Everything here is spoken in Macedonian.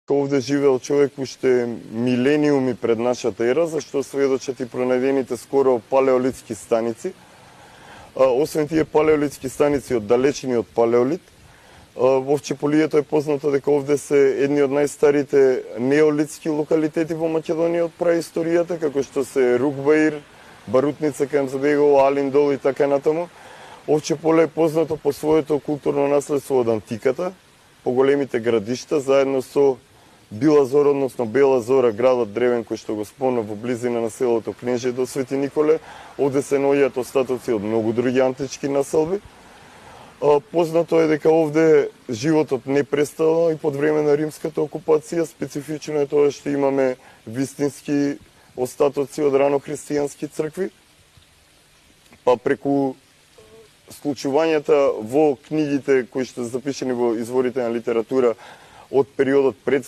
Овде живеел човек уште милениуми пред нашата ера, зашто сведочат и пронајдените скоро палеолитски станици. Освен тие палеолитски станици од далечниот палеолит, во Чеполијето е познато дека овде се едни од најстарите неолитски локалитети во Македонија од праисторијата, како што се Рукбаир, Барутница, Камзабегово, Алиндол и така натаму. Овче поле е познато по своето културно наследство од антиката, по големите градишта, заедно со Била Зора, односно Бела Зора, градот древен кој што го спомна во близина на селото Кнежи до Свети Николе. Овде се наоѓаат остатоци од многу други антички населби. Познато е дека овде животот не престана и под време на римската окупација. Специфично е тоа што имаме вистински остатоци од рано христијански цркви. Па преку случувањата во книгите кои што се запишени во изворите на литература од периодот пред